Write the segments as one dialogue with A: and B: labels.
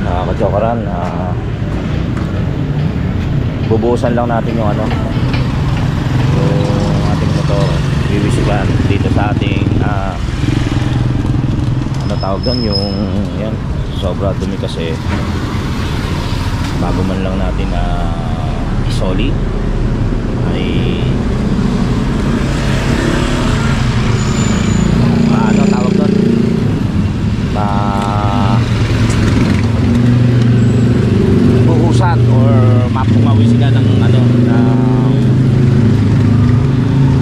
A: Kajokaran, bubuhusan lang natin yung ano, yung ating motor. Bibisikan dito sa ating ano tawag doon, yung yan, sobra dumi kasi. Bago man lang natin isoli ay ano tawag doon, buhusan or mapumawisikan ng ano, ng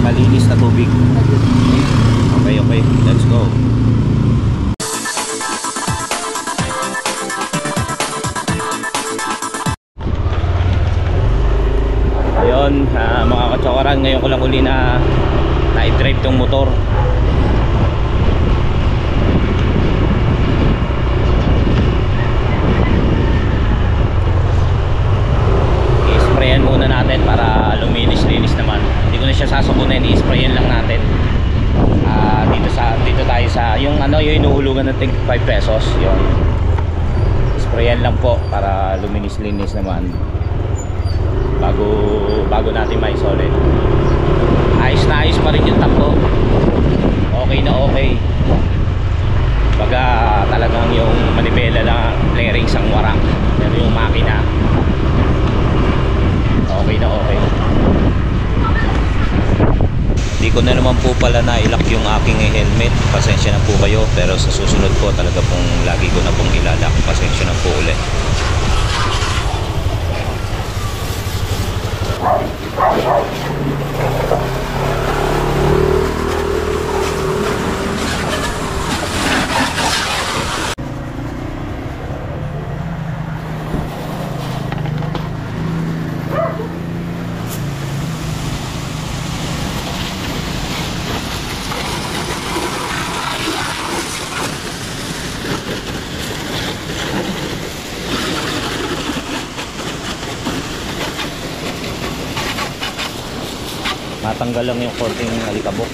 A: malinis na tubig. Okay, let's go. Ayun, mga kachokaran, ngayon ko lang uli na i-drive tong motor. I-sprayan muna natin para luminis-linis naman. Hindi ko na siya sasabunin, i-sprayan lang natin. Dito tayo sa yung ano, yung inuhulugan ng tig 5 pesos, yun. Sprayan lang po para luminis-linis naman. Bago natin maisolid. Ayos na ayos pa rin yung takbo. Okay na okay. Baga talagang yung manibela na flarings ang warak. Pero yung makina okay na okay. Hindi ko na naman po pala na-ilock yung aking helmet. Pasensya na po kayo. Pero sa susunod po talaga pong lagi ko na pong ilalak. Pasensya na po ulit. Natanggal lang yung konting alikabok.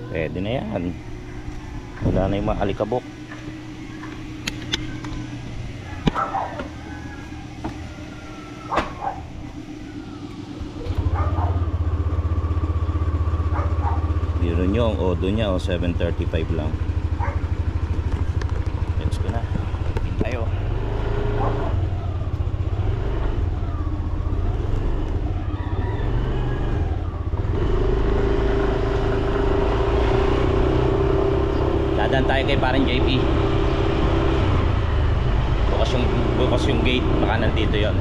A: Pwede na yan. Wala na yung mga alikabok. nyo, ang odo niya, 735 lang. Let's go na. Pin tayo. Dadaan tayo kay parang JP. Bukas yung gate, baka nandito yon.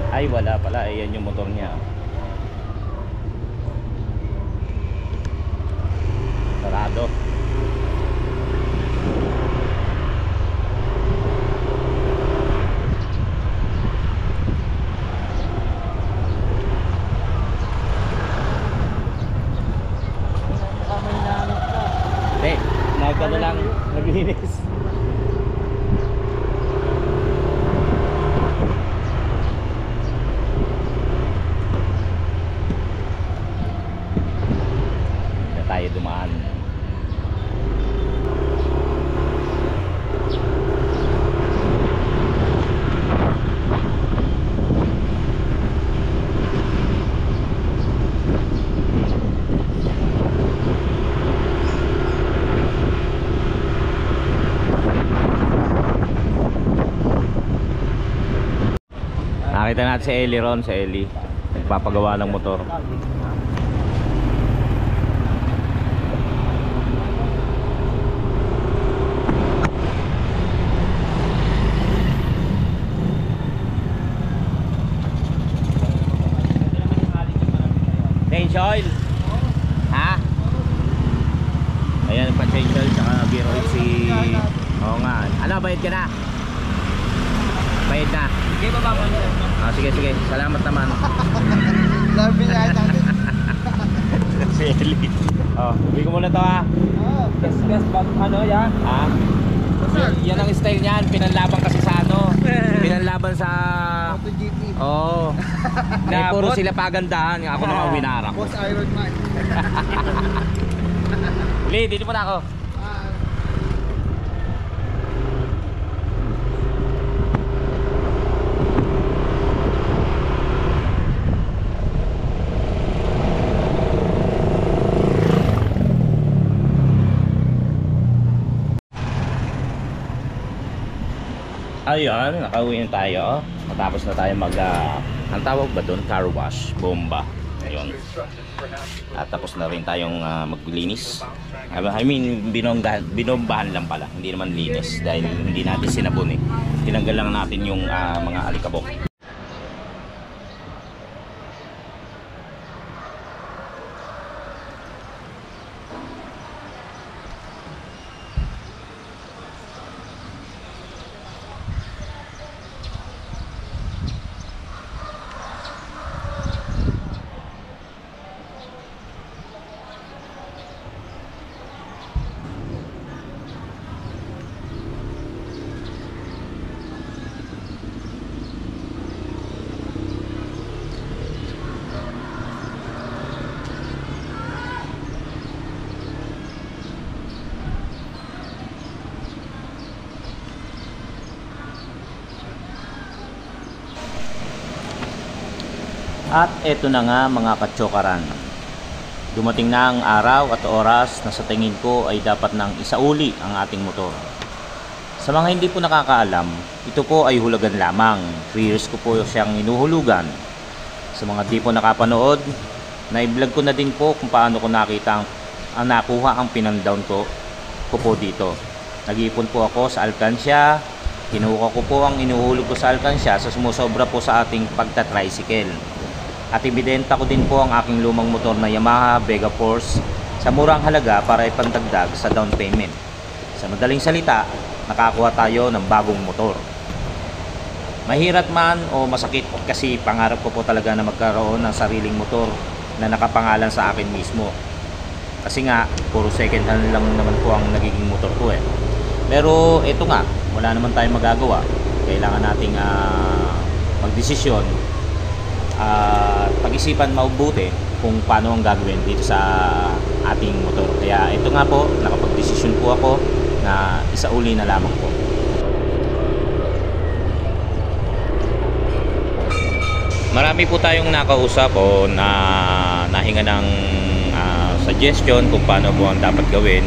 A: Ay wala pala, ayan yung motor niya. Sarado. Hindi, nagkano lang, naglinis. Tayo dumaan. Nakita natin si Ellie ron, si Ellie nagpapagawa ng motor. Change oil? Ha? Ayan, pa-change oil tsaka gear oil si... Oo nga. Ano, bayad ka na? Bayad na? Sige, baba mo. Ah, sige, sige. Salamat naman.
B: Labi na natin.
A: Si Ellie. Oh, bigyan ko muna to ha.
B: Gas, ano yan?
A: Ha? Yan ang style niyan. Pinanlaban kasi sa ano. Pinanlaban sa...
B: MotoGP.
A: Oo. Na puro sila pagandahan. Ako naman winara ko.
B: Boss Iron Man.
A: Lee, dito muna ako. Ayun, nakauwi na tayo. Matapos na tayo ang tawag ba doon? Car wash, bomba. Ayun. At tapos na rin tayong maglinis. I mean, binombahan lang pala. Hindi naman linis dahil hindi natin sinabon eh. Tinanggal lang natin yung mga alikabok. At eto na nga mga katsokaran. Dumating na ang araw at oras na sa tingin ko ay dapat nang isauli ang ating motor. Sa mga hindi po nakakaalam, ito po ay hulagan lamang. 3 years ko po siyang inuhulugan. Sa mga di po nakapanood, na-vlog ko na din po kung paano ko nakita ang nakuha ang pinandown ko po dito. Nag-iipon po ako sa alkansya. Kinuha ko po ang inuhulog ko sa alkansya sa sumusobra po sa ating pagta-tricycle. At ibinenta ko din po ang aking lumang motor na Yamaha Vega Force sa murang halaga para ipandagdag sa down payment. Sa madaling salita, nakakuha tayo ng bagong motor. Mahirap man o masakit kasi pangarap ko po talaga na magkaroon ng sariling motor na nakapangalan sa akin mismo. Kasi nga, puro second hand lang naman po ang nagiging motor ko eh. Pero ito nga, wala naman tayong magagawa. Kailangan nating magdesisyon at pag-isipan mabuti kung paano ang gagawin dito sa ating motor. Kaya ito nga po, nakapag-desisyon po ako na isauli na lamang po. Marami marami po tayong nakausap o nahinga ng suggestion kung paano po ang dapat gawin,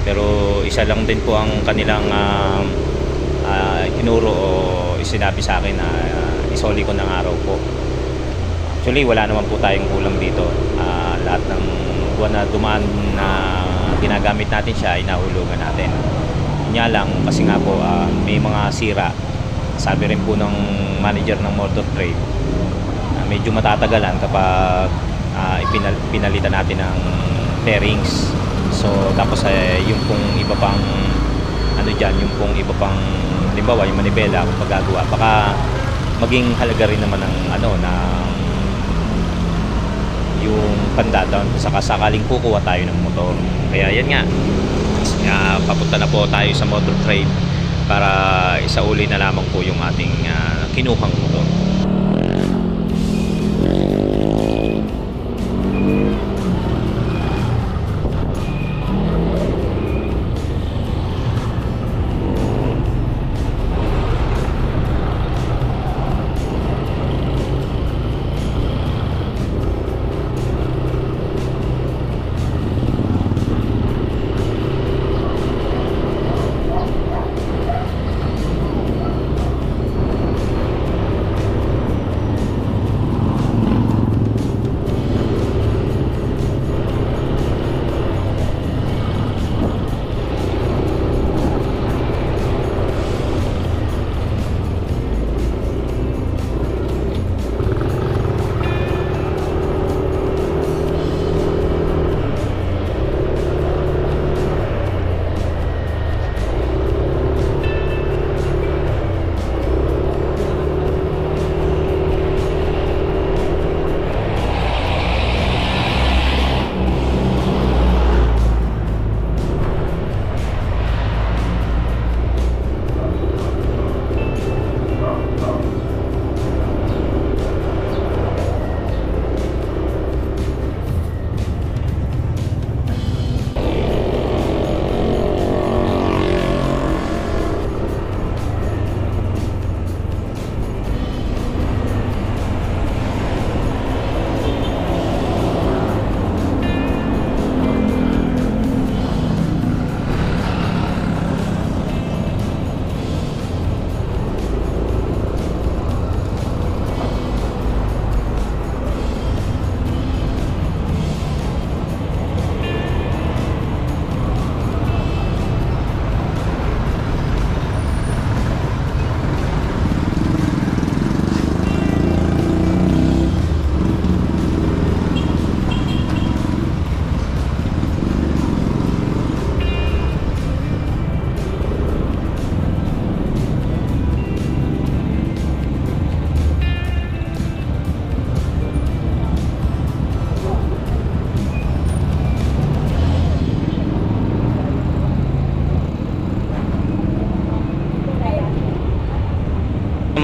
A: pero isa lang din po ang kanilang tinuro o sinabi sa akin na isoli ko ng araw po. Actually wala naman po tayong kulang dito. Lahat ng buwan na dumaan na ginagamit natin siya ay nahulugan natin. Nya lang kasi nga po may mga sira. Sabi rin po ng manager ng motor trade, medyo matatagalan kapag pinalitan natin ng bearings. So tapos yung pong iba pang ano dyan, yung pong iba pang halimbawa yung manibela kung paggagawa, baka maging halaga rin naman ng ano na yung pandadaon saka sakaling kukuha tayo ng motor. Kaya yan nga, papunta na po tayo sa motor trade para isauli na lamang po yung ating kinuhang motor.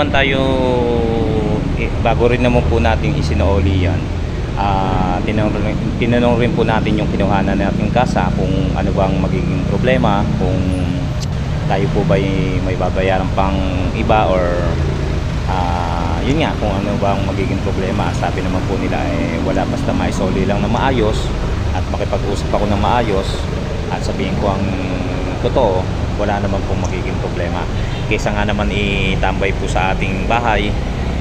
A: Naman tayo bago rin naman po natin isinooli yan, tinanong rin po natin yung kinuhanan natin kasa kung ano bang magiging problema, kung tayo po ba may babayaran pang iba or yun nga, kung ano bang magiging problema. Sabi naman po nila wala, basta maisoli lang na maayos at makipag-usap ako ng maayos at sabihin ko ang totoo, wala naman pong magiging problema. Kaysa nga naman itambay po sa ating bahay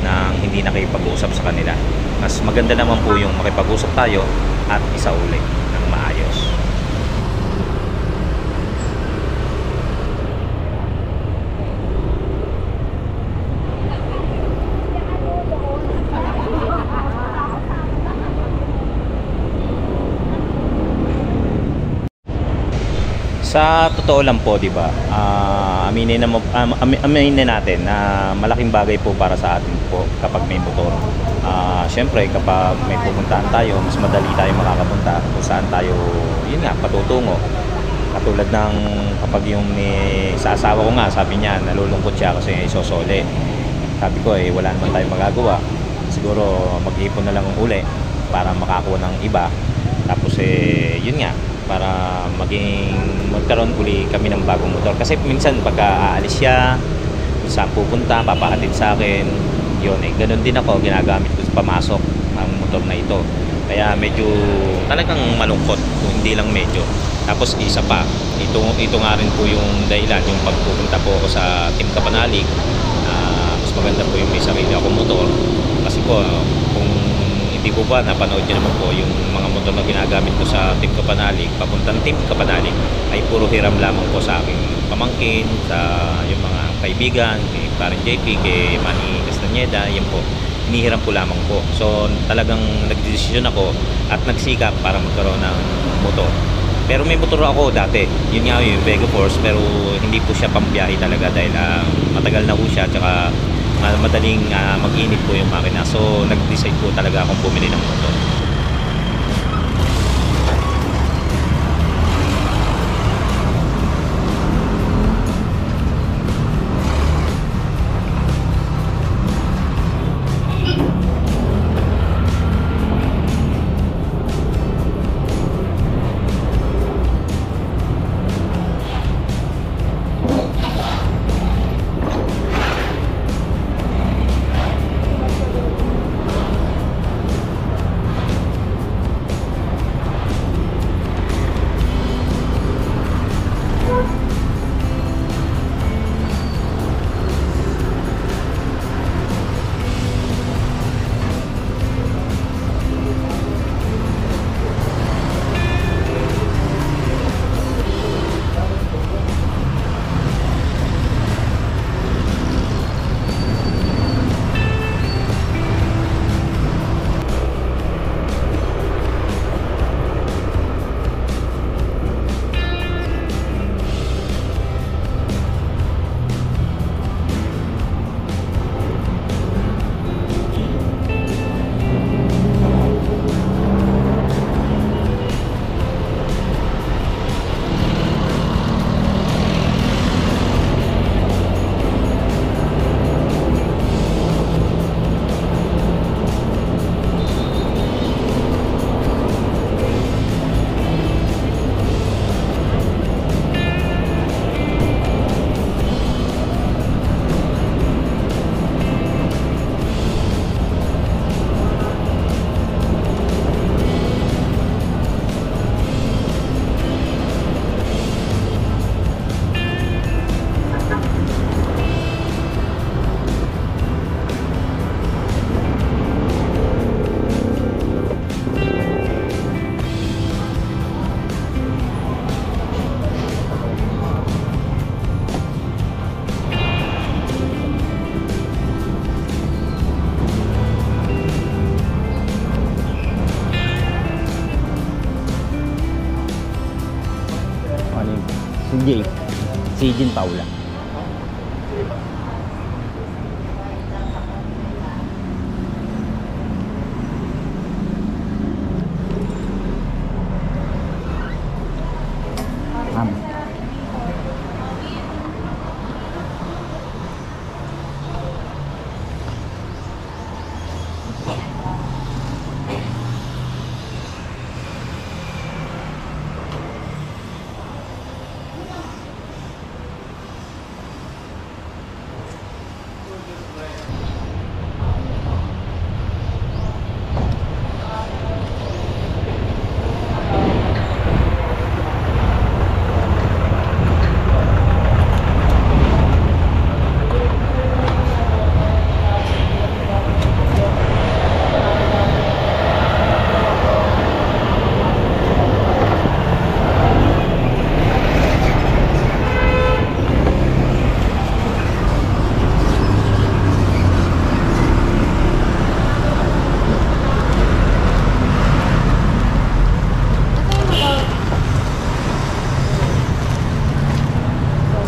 A: nang hindi nakipag-usap sa kanila. Mas maganda naman po yung makipag-usap tayo at isauli ng maayos. Sa totoo lang po, 'di ba? Aminin natin na malaking bagay po para sa atin po kapag may motor. Syempre kapag may pupuntahan tayo, mas madali tayo makakapunta kung saan tayo, yun nga, patutungo. Katulad ng kapag yung sa asawa ko nga, sabi niya nalulungkot siya kasi isosole. Sabi ko wala naman tayong magagawa. Siguro mag-ipon na lang uli para makakuha ng iba. Tapos yun nga, para magkaroon uli kami ng bagong motor. Kasi minsan pagka aalis siya, saan pupunta, papahatid sa akin, Yun eh, ganun din ako, ginagamit ko sa pamasok ang motor na ito. Kaya medyo talagang malungkot, kung hindi lang medyo. Tapos isa pa, ito nga rin po yung dahilan, yung pagpupunta po ako sa Team Kapanalig. Mas maganda po yung may sarili akong motor. Kasi po, kung hindi po ba napanood nyo naman po yung mga motor na ginagamit ko sa Team Kapanalig, papuntang Team Kapanalig, ay puro hiram lamang po sa aking pamangkin, sa yung mga kaibigan, kay Karen JP, kay Manny Castañeda, yan po. Hinihiram ko lamang po. So talagang nagdesisyon ako at nagsikap para magkaroon ng motor. Pero may motor ako dati. Yun nga yung Vega Force, pero hindi po siya pambiyahe talaga dahil matagal na po siya, tsaka madaling mag-init po yung makina. So nag-decide po talaga akong bumili ng motor. Si Jay, si Jin Paula.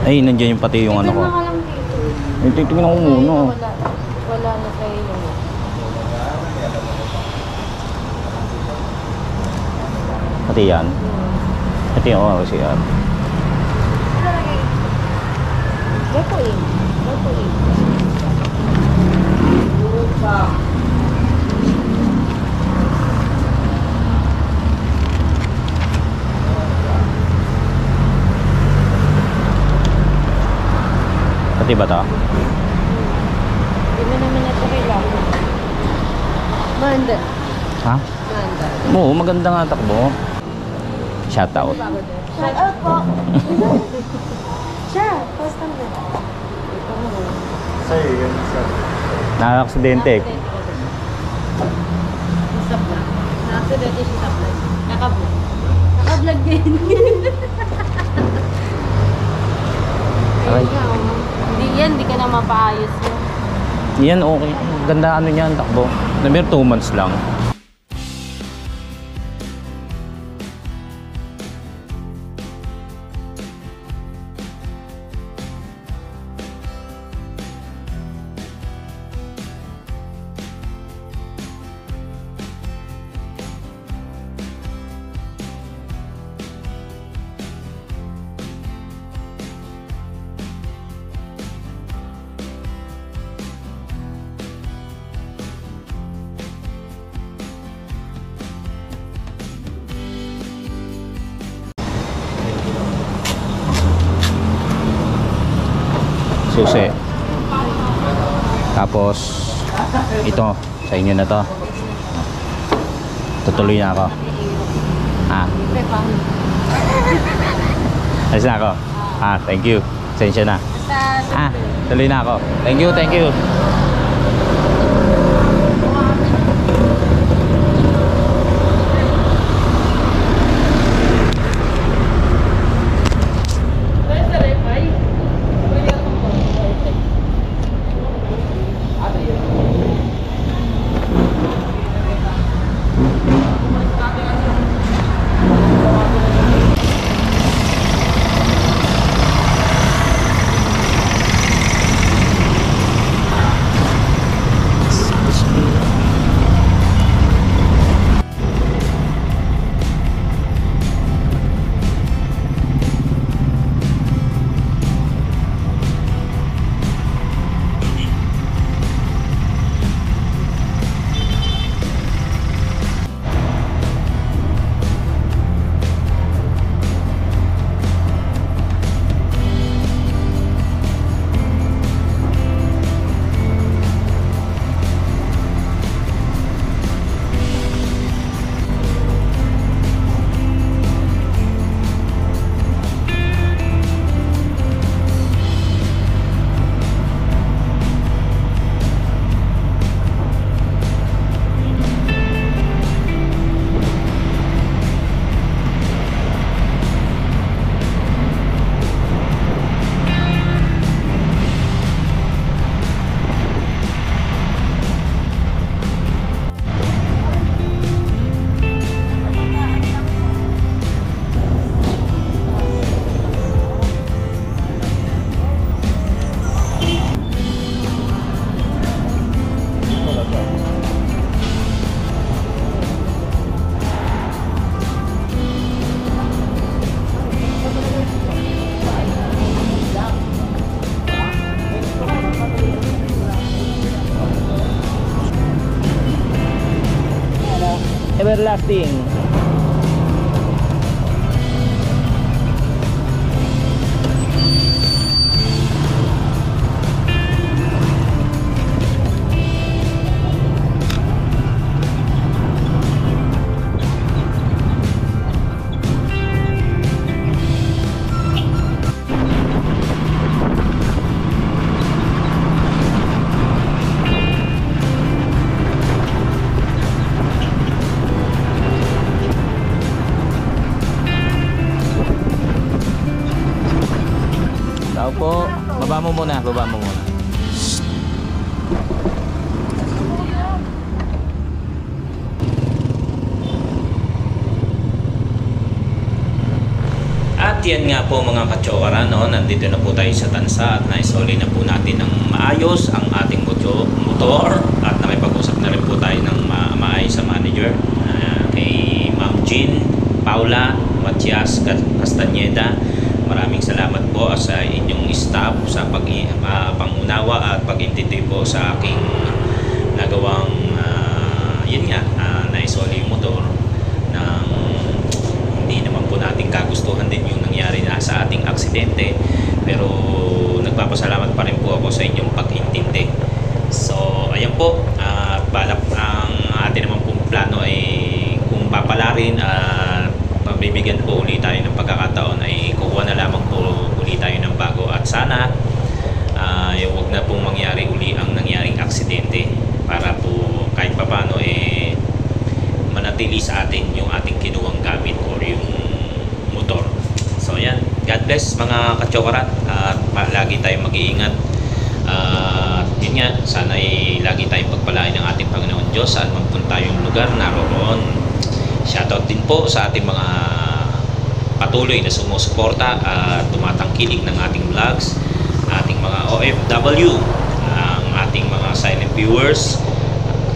A: Ay, nandiyan yung pati yung ano ko. Titingnan ko muna.
C: Wala na kayo.
A: Pati yan. Pati yung kasi yan.
C: Gapo in. Gapo in.
A: Pati ba ito?
C: Hindi mo naman ito kailangan. Maanda.
A: Ha?
C: Maanda.
A: Oo, maganda nga takbo. Shout out.
C: Shout out po. Siya, first time din.
B: Sa'yo yun, sir.
A: Nakaksidente.
C: Stop lang. Na-accidente siya sa vlog. Naka-vlog. Naka-vlog din.
A: Aray.
C: Ayun nga, oh. Hindi ka na mapaayos yun.
A: Yan okay. Ganda ano niyan takbo. Number 2 months lang. Susi. Tapos ito sa inyo na to. Tutuloy na ako.
C: Siyempre, paano?
A: Alis na ako. Thank you. Sensya na.
C: Basta,
A: Tuloy na ako. Thank you, thank you. Everlasting. Tao po. Baba mo muna, baba mo muna. At yan nga po mga katsokara, no? Nandito na po tayo sa Tansa at naisoli na po natin ng maayos ang ating motor at nakipag-usap na rin po tayo ng maayos sa manager kay Ma'am Jean Paula Matias Castañeda. Maraming salamat po sa inyong staff sa pangunawa at pag-intindi po sa aking nagawang yun nga, naisoli yung motor ng hindi naman po natin kagustuhan din yung nangyari na sa ating aksidente, pero nagpapasalamat pa rin po ako sa inyong pag-intindi. So ayan po, balak ang atin pala rin at mabibigyan po ulit tayo ng pagkakataon ay kukuha na lamang po ulit tayo ng bago at sana huwag na pong mangyari uli ang nangyaring aksidente para po kahit papano manatili sa atin yung ating kinuwang gamit or yung motor. So yan, God bless mga kachokarat at lagi tayong mag-iingat. Yun nga, sana lagi tayong pagpalain ng ating Panginoon Diyos saan man punta yung lugar naroon. Shoutout din po sa ating mga patuloy na sumusuporta at tumatangkilik ng ating vlogs, ating mga OFW, ang ating mga silent viewers,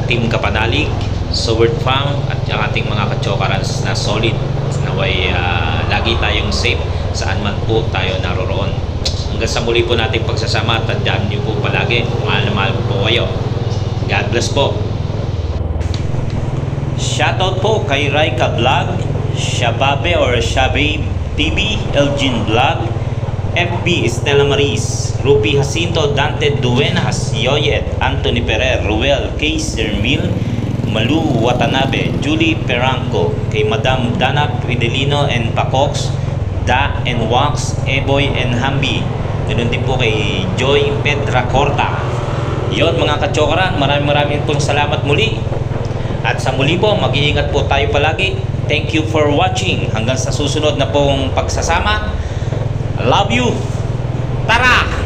A: Team Kapanalig, Sword Fang at ang ating mga kachokarans na solid. Naway lagi tayong safe saan man po tayo naroon. Hanggang sa muli po natin pagsasama at tandaan niyo po palagi, mahal na mahal po kayo. God bless po. Shoutout po kay Raika Vlog, Shababe or Shababe TV, Elgin Vlog, FB Estela Maris, Rupi Jacinto, Dante Duenas, Yoyet, Anthony Ferrer, Ruel, K. Sermil, Malu Watanabe, Julie Peranco, kay Madam Dana Fidelino and Pacox, Da and Wax, Eboy and Hambi. Ganun din po kay Joy Petra Corta. Yon mga kachokaran, maraming pong salamat muli. At sa muli po, mag-iingat po tayo palagi. Thank you for watching. Hanggang sa susunod na pong pagsasama. Love you. Tara!